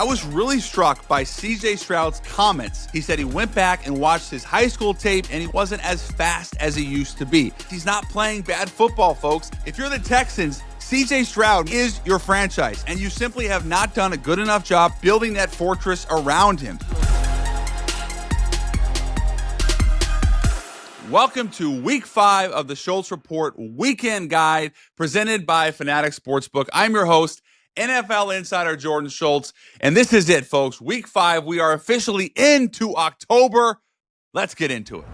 I was really struck by CJ Stroud's comments. He said he went back and watched his high school tape and he wasn't as fast as he used to be. He's not playing bad football, folks. If you're the Texans, CJ Stroud is your franchise, and you simply have not done a good enough job building that fortress around him. Welcome to Week 5 of the Schultz Report Weekend Guide presented by Fanatics Sportsbook. I'm your host, NFL insider Jordan Schultz, and this is it, folks. Week 5, we are officially into October. Let's get into it.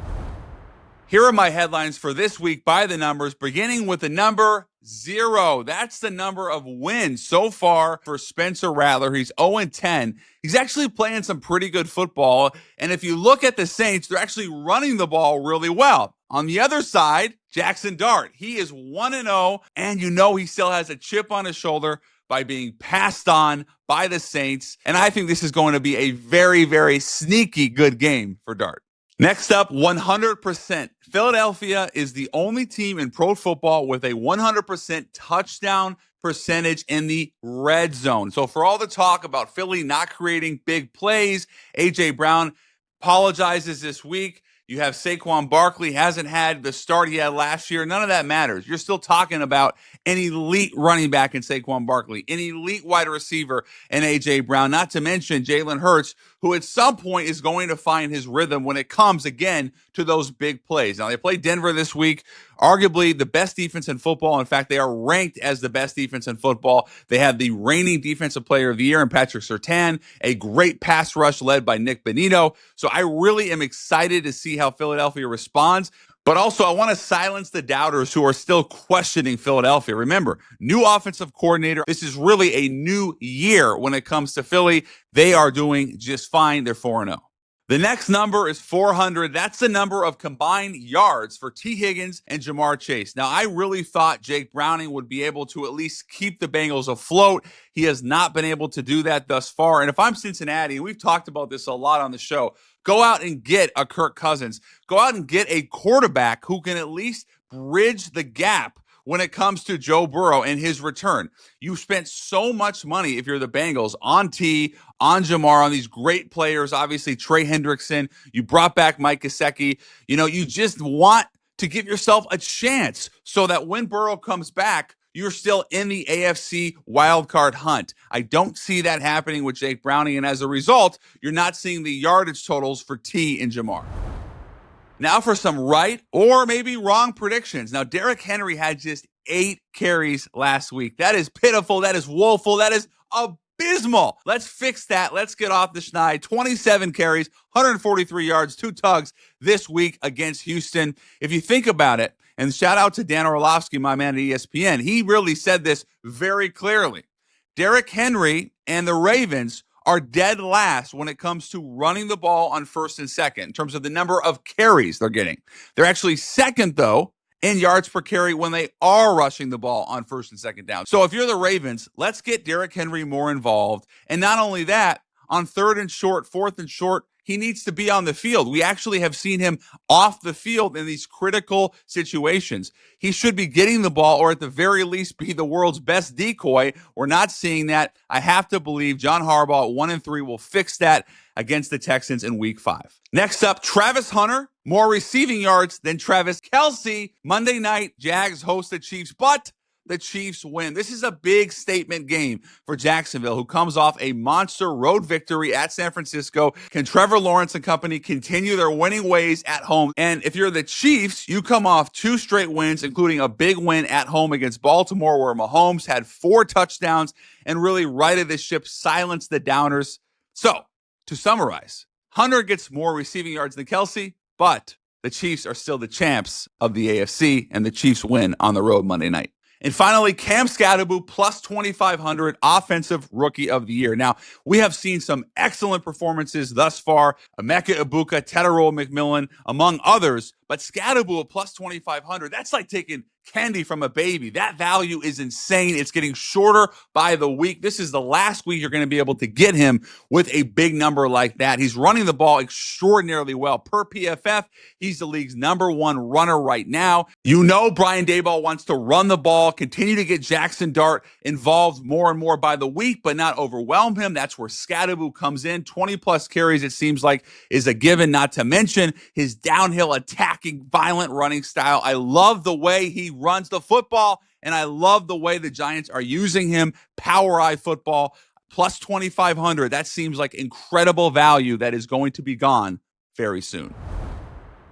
Here are my headlines for this week by the numbers, beginning with the number 0. That's the number of wins so far for Spencer Rattler. He's 0-10. He's actually playing some pretty good football, and if you look at the Saints, they're actually running the ball really well. On the other side, Jaxson Dart, he is 1-0, and you know he still has a chip on his shoulder by being passed on by the Saints. And I think this is going to be a very, very sneaky good game for Dart. Next up, 100%. Philadelphia is the only team in pro football with a 100% touchdown percentage in the red zone. So for all the talk about Philly not creating big plays, A.J. Brown apologizes this week. You have Saquon Barkley, hasn't had the start he had last year. None of that matters. You're still talking about an elite running back in Saquon Barkley, an elite wide receiver in A.J. Brown, not to mention Jalen Hurts, who at some point is going to find his rhythm when it comes, again, to those big plays. Now, they play Denver this week, arguably the best defense in football. In fact, they are ranked as the best defense in football. They have the reigning defensive player of the year in Patrick Surtain, a great pass rush led by Nick Bonito. So I really am excited to see how Philadelphia responds. But also, I want to silence the doubters who are still questioning Philadelphia. Remember, new offensive coordinator. This is really a new year when it comes to Philly. They are doing just fine. They're 4-0. The next number is 400. That's the number of combined yards for T. Higgins and Jamar Chase. Now, I really thought Jake Browning would be able to at least keep the Bengals afloat. He has not been able to do that thus far. And if I'm Cincinnati, and we've talked about this a lot on the show, go out and get a Kirk Cousins. Go out and get a quarterback who can at least bridge the gap when it comes to Joe Burrow and his return. You spent so much money, if you're the Bengals, on T, on Jamar, on these great players, obviously Trey Hendrickson. You brought back Mike Gesicki. You know, you just want to give yourself a chance so that when Burrow comes back, you're still in the AFC wildcard hunt. I don't see that happening with Jake Browning, and as a result, you're not seeing the yardage totals for T and Jamar. Now for some right or maybe wrong predictions. Now, Derrick Henry had just 8 carries last week. That is pitiful. That is woeful. That is abysmal. Let's fix that. Let's get off the schneid. 27 carries, 143 yards, 2 tugs this week against Houston. If you think about it, and shout out to Dan Orlovsky, my man at ESPN, he really said this very clearly. Derrick Henry and the Ravens are dead last when it comes to running the ball on first and second in terms of the number of carries they're getting. They're actually second, though, in yards per carry when they are rushing the ball on first and second down. So if you're the Ravens, let's get Derrick Henry more involved. And not only that, on third and short, fourth and short, he needs to be on the field. We actually have seen him off the field in these critical situations. He should be getting the ball, or at the very least be the world's best decoy. We're not seeing that. I have to believe John Harbaugh at 1-3 will fix that against the Texans in Week 5. Next up, Travis Hunter, more receiving yards than Travis Kelce. Monday night, Jags host the Chiefs, but the Chiefs win. This is a big statement game for Jacksonville, who comes off a monster road victory at San Francisco. Can Trevor Lawrence and company continue their winning ways at home? And if you're the Chiefs, you come off 2 straight wins, including a big win at home against Baltimore, where Mahomes had 4 touchdowns and really righted the ship, silenced the downers. So, to summarize, Hunter gets more receiving yards than Kelce, but the Chiefs are still the champs of the AFC, and the Chiefs win on the road Monday night. And finally, Cam Skattebo, plus 2,500, Offensive Rookie of the Year. Now, we have seen some excellent performances thus far. Emeka Egbuka, Tedaro McMillan, among others. But Skattebo at plus 2,500, that's like taking candy from a baby. That value is insane. It's getting shorter by the week. This is the last week you're going to be able to get him with a big number like that. He's running the ball extraordinarily well. Per PFF, he's the league's #1 runner right now. You know Brian Daboll wants to run the ball, continue to get Jaxson Dart involved more and more by the week, but not overwhelm him. That's where Skattebo comes in. 20-plus carries, it seems like, is a given, not to mention his downhill attacking, violent running style. I love the way he runs the football, and I love the way the Giants are using him. Power eye football, plus 2,500. That seems like incredible value that is going to be gone very soon.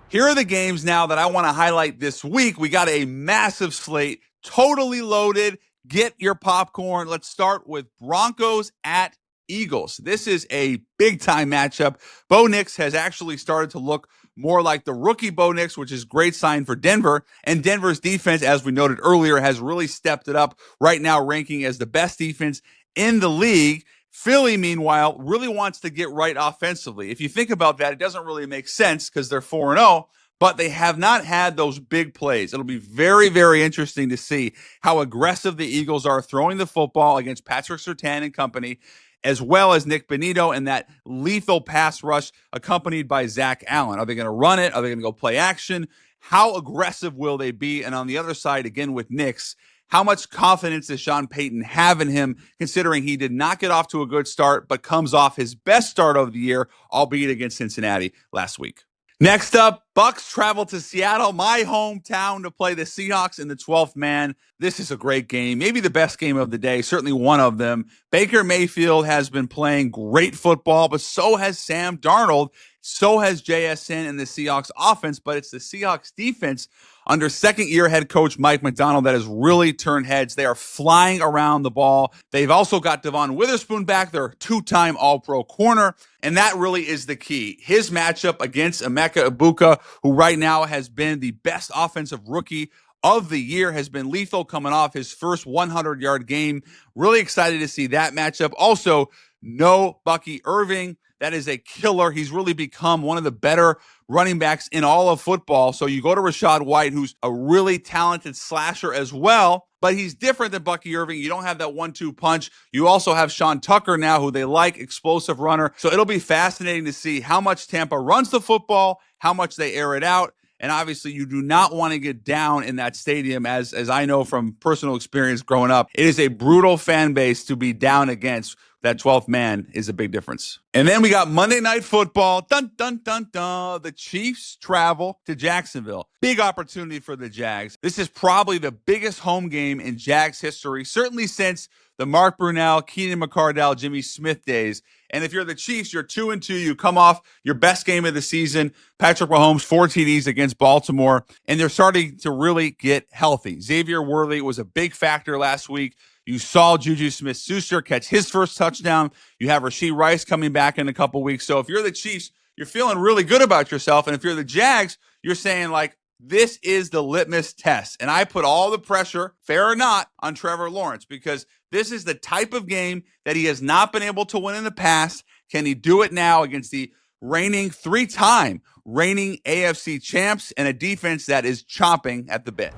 Here are the games now that I want to highlight this week. We got a massive slate, totally loaded. Get your popcorn. Let's start with Broncos at Eagles. This is a big-time matchup. Bo Nix has actually started to look more like the rookie Bo Nix, which is a great sign for Denver. And Denver's defense, as we noted earlier, has really stepped it up, right now ranking as the best defense in the league. Philly, meanwhile, really wants to get right offensively. If you think about that, it doesn't really make sense because they're 4-0, but they have not had those big plays. It'll be very, very interesting to see how aggressive the Eagles are throwing the football against Patrick Surtain and company, as well as Nick Bonitto and that lethal pass rush accompanied by Zach Allen. Are they going to run it? Are they going to go play action? How aggressive will they be? And on the other side, again with Nix, how much confidence does Sean Payton have in him, considering he did not get off to a good start, but comes off his best start of the year, albeit against Cincinnati last week? Next up, Bucs travel to Seattle, my hometown, to play the Seahawks in the 12th man. This is a great game, maybe the best game of the day, certainly one of them. Baker Mayfield has been playing great football, but so has Sam Darnold. So has JSN and the Seahawks offense, but it's the Seahawks defense under second-year head coach Mike Macdonald that has really turned heads. They are flying around the ball. They've also got Devon Witherspoon back, their two-time All-Pro corner, and that really is the key. His matchup against Emeka Egbuka, who right now has been the best offensive rookie of the year, has been lethal coming off his first 100-yard game. Really excited to see that matchup. Also, no Bucky Irving. That is a killer. He's really become one of the better running backs in all of football. So you go to Rachaad White, who's a really talented slasher as well, but he's different than Bucky Irving. You don't have that 1-2 punch. You also have Sean Tucker now, who they like, explosive runner. So it'll be fascinating to see how much Tampa runs the football, how much they air it out. And obviously, you do not want to get down in that stadium, as I know from personal experience growing up. It is a brutal fan base to be down against. That 12th man is a big difference. And then we got Monday Night Football. Dun, dun, dun, dun. The Chiefs travel to Jacksonville. Big opportunity for the Jags. This is probably the biggest home game in Jags history, certainly since the Mark Brunell, Keenan McCardell, Jimmy Smith days. And if you're the Chiefs, you're 2-2. You come off your best game of the season. Patrick Mahomes, 4 TDs against Baltimore. And they're starting to really get healthy. Xavier Worthy was a big factor last week. You saw Juju Smith-Schuster catch his first touchdown. You have Rashee Rice coming back in a couple weeks. So if you're the Chiefs, you're feeling really good about yourself. And if you're the Jags, you're saying, like, this is the litmus test. And I put all the pressure, fair or not, on Trevor Lawrence, because this is the type of game that he has not been able to win in the past. Can he do it now against the reigning 3-time reigning AFC champs and a defense that is chomping at the bit?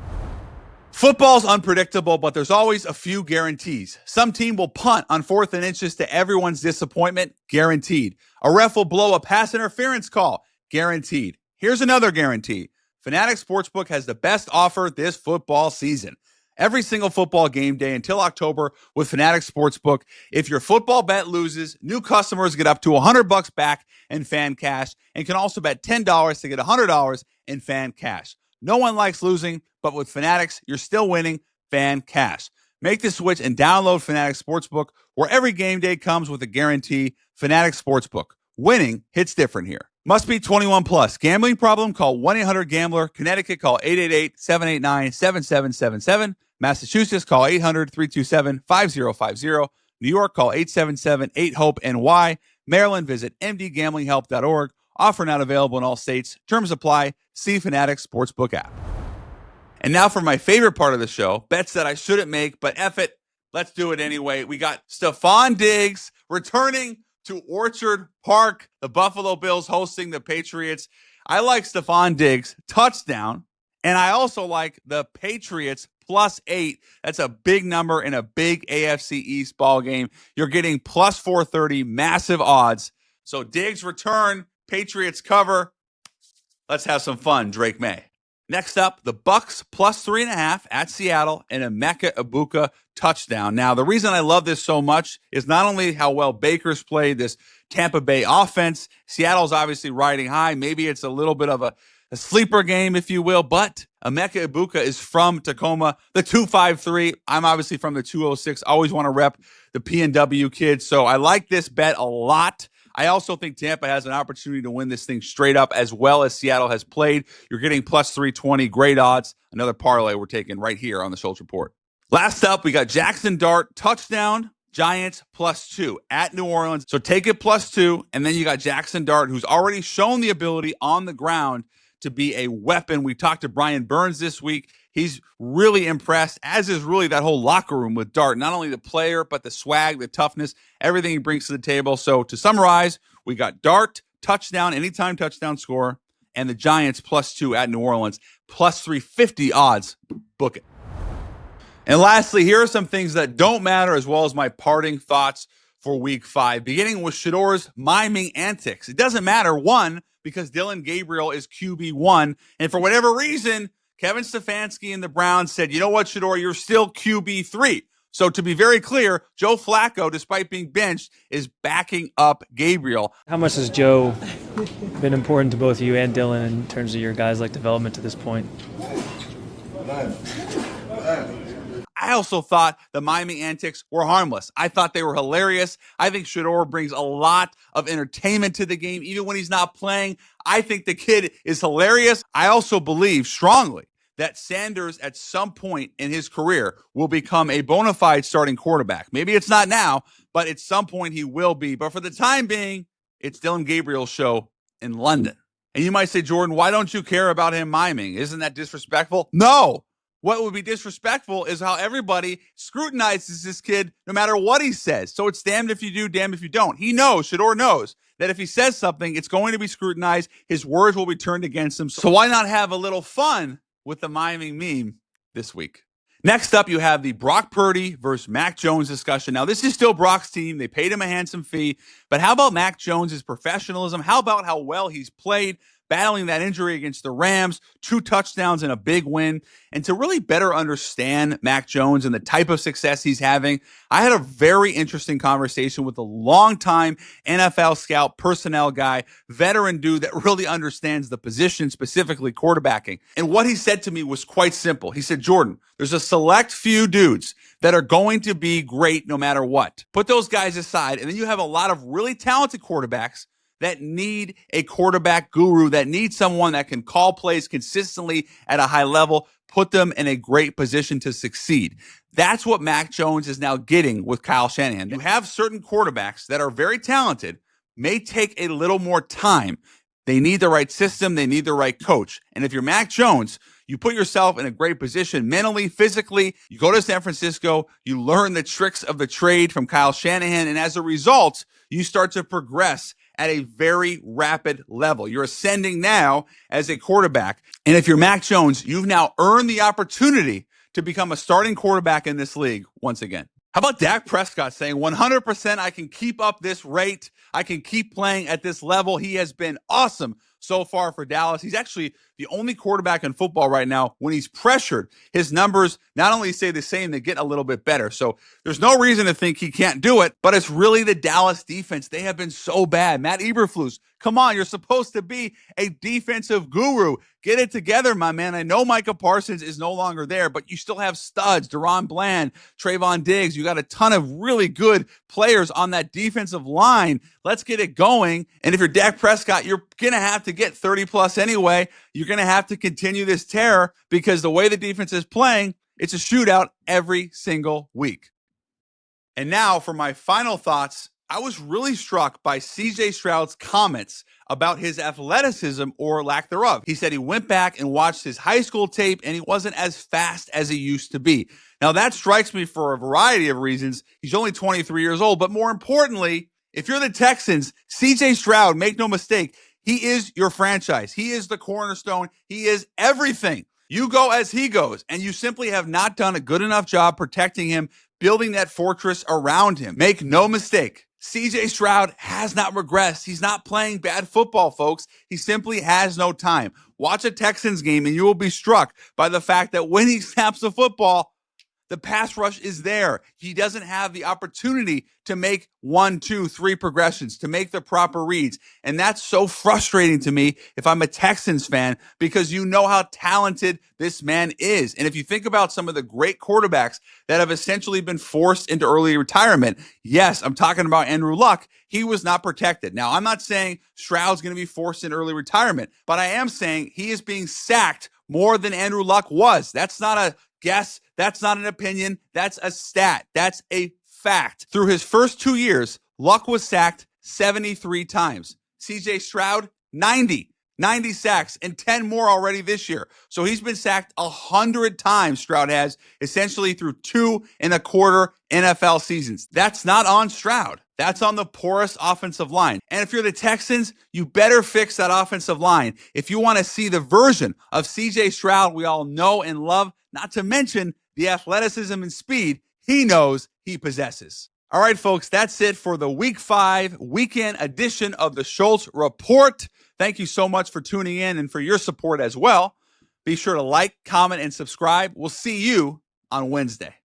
Football's unpredictable, but there's always a few guarantees. Some team will punt on 4th and inches to everyone's disappointment, guaranteed. A ref will blow a pass interference call, guaranteed. Here's another guarantee. Fanatics Sportsbook has the best offer this football season. Every single football game day until October with Fanatics Sportsbook. If your football bet loses, new customers get up to $100 back in fan cash and can also bet $10 to get $100 in fan cash. No one likes losing, but with Fanatics, you're still winning fan cash. Make the switch and download Fanatics Sportsbook, where every game day comes with a guarantee. Fanatics Sportsbook. Winning hits different here. Must be 21 plus. Gambling problem? Call 1-800-GAMBLER. Connecticut, call 888-789-7777. Massachusetts, call 800-327-5050. New York, call 877-8-HOPE-NY. Maryland, visit mdgamblinghelp.org. Offer not available in all states. Terms apply. See Fanatics Sportsbook app. And now for my favorite part of the show, bets that I shouldn't make, but F it, let's do it anyway. We got Stephon Diggs returning to Orchard Park. The Buffalo Bills hosting the Patriots. I like Stephon Diggs, touchdown. And I also like the Patriots +8. That's a big number in a big AFC East ball game. You're getting +430, massive odds. So Diggs return, Patriots cover. Let's have some fun, Drake May. Next up, the Bucks +3.5 at Seattle and a Emeka Egbuka touchdown. Now, the reason I love this so much is not only how well Baker's played this Tampa Bay offense. Seattle's obviously riding high. Maybe it's a little bit of a sleeper game, if you will, but Emeka Egbuka is from Tacoma, the 253. I'm obviously from the 206. Always want to rep the P&W kids. So I like this bet a lot. I also think Tampa has an opportunity to win this thing straight up as well as Seattle has played. You're getting +320, great odds. Another parlay we're taking right here on the Schultz Report. Last up, we got Jaxson Dart, touchdown, Giants +2 at New Orleans. So take it +2, and then you got Jaxson Dart, who's already shown the ability on the ground to be a weapon. We talked to Brian Burns this week. He's really impressed, as is really that whole locker room with Dart. Not only the player, but the swag, the toughness, everything he brings to the table. So to summarize, we got Dart, touchdown, anytime touchdown score, and the Giants +2 at New Orleans, +350 odds. Book it. And lastly, here are some things that don't matter, as well as my parting thoughts for week 5, beginning with Shadeur's miming antics. It doesn't matter, one, because Dillon Gabriel is QB1, and for whatever reason, Kevin Stefanski and the Browns said, you know what, Shadeur, you're still QB3. So to be very clear, Joe Flacco, despite being benched, is backing up Gabriel. How much has Joe been important to both you and Dillon in terms of your guys' development to this point? I also thought the miming antics were harmless. I thought they were hilarious. I think Shadeur brings a lot of entertainment to the game, even when he's not playing. I think the kid is hilarious. I also believe strongly that Sanders at some point in his career will become a bona fide starting quarterback. Maybe it's not now, but at some point he will be. But for the time being, it's Dillon Gabriel's show in London. And you might say, Jordan, why don't you care about him miming? Isn't that disrespectful? No. What would be disrespectful is how everybody scrutinizes this kid no matter what he says. So it's damned if you do, damned if you don't. He knows, Shadeur knows, that if he says something, it's going to be scrutinized. His words will be turned against him. So why not have a little fun with the miming meme this week? Next up, you have the Brock Purdy versus Mac Jones discussion. Now, this is still Brock's team. They paid him a handsome fee. But how about Mac Jones' professionalism? How about how well he's played, battling that injury against the Rams, 2 touchdowns and a big win? And to really better understand Mac Jones and the type of success he's having, I had a very interesting conversation with a longtime NFL scout, personnel guy, veteran dude that really understands the position, specifically quarterbacking. And what he said to me was quite simple. He said, Jordan, there's a select few dudes that are going to be great no matter what. Put those guys aside, and then you have a lot of really talented quarterbacks that need a quarterback guru, that need someone that can call plays consistently at a high level, put them in a great position to succeed. That's what Mac Jones is now getting with Kyle Shanahan. You have certain quarterbacks that are very talented, may take a little more time. They need the right system. They need the right coach. And if you're Mac Jones, you put yourself in a great position mentally, physically. You go to San Francisco, you learn the tricks of the trade from Kyle Shanahan, and as a result, you start to progress at a very rapid level. You're ascending now as a quarterback. And if you're Mac Jones, you've now earned the opportunity to become a starting quarterback in this league once again. How about Dak Prescott saying 100% I can keep up this rate. I can keep playing at this level. He has been awesome so far for Dallas. He's actually the only quarterback in football right now when he's pressured. His numbers not only stay the same, they get a little bit better. So there's no reason to think he can't do it, but it's really the Dallas defense. They have been so bad. Matt Eberflus, come on, you're supposed to be a defensive guru. Get it together, my man. I know Micah Parsons is no longer there, but you still have studs, Deron Bland, Trayvon Diggs. You got a ton of really good players on that defensive line. Let's get it going. And if you're Dak Prescott, you're going to have to get 30 plus anyway. You're going to have to continue this terror because the way the defense is playing, it's a shootout every single week. And now for my final thoughts, I was really struck by CJ Stroud's comments about his athleticism or lack thereof. He said he went back and watched his high school tape and he wasn't as fast as he used to be. Now that strikes me for a variety of reasons. He's only 23 years old, but more importantly, if you're the Texans, CJ Stroud, make no mistake, He is your franchise. He is the cornerstone. He is everything. You go as he goes, and you simply have not done a good enough job protecting him, building that fortress around him. Make no mistake, CJ Stroud has not regressed. He's not playing bad football, folks. He simply has no time. Watch a Texans game, and you will be struck by the fact that when he snaps the football, the pass rush is there. He doesn't have the opportunity to make 1, 2, 3 progressions, to make the proper reads. And that's so frustrating to me if I'm a Texans fan, because you know how talented this man is. And if you think about some of the great quarterbacks that have essentially been forced into early retirement, yes, I'm talking about Andrew Luck. He was not protected. Now, I'm not saying Stroud's going to be forced into early retirement, but I am saying he is being sacked more than Andrew Luck was. That's not a guess. That's not an opinion. That's a stat. That's a fact. Through his first 2 years, Luck was sacked 73 times. CJ Stroud, 90 sacks and 10 more already this year. So he's been sacked 100 times, Stroud has, essentially through 2.25 NFL seasons. That's not on Stroud. That's on the porous offensive line. And if you're the Texans, you better fix that offensive line if you want to see the version of CJ Stroud we all know and love, not to mention the athleticism and speed he knows he possesses. All right, folks, that's it for the Week 5 weekend edition of the Schultz Report. Thank you so much for tuning in and for your support as well. Be sure to like, comment, and subscribe. We'll see you on Wednesday.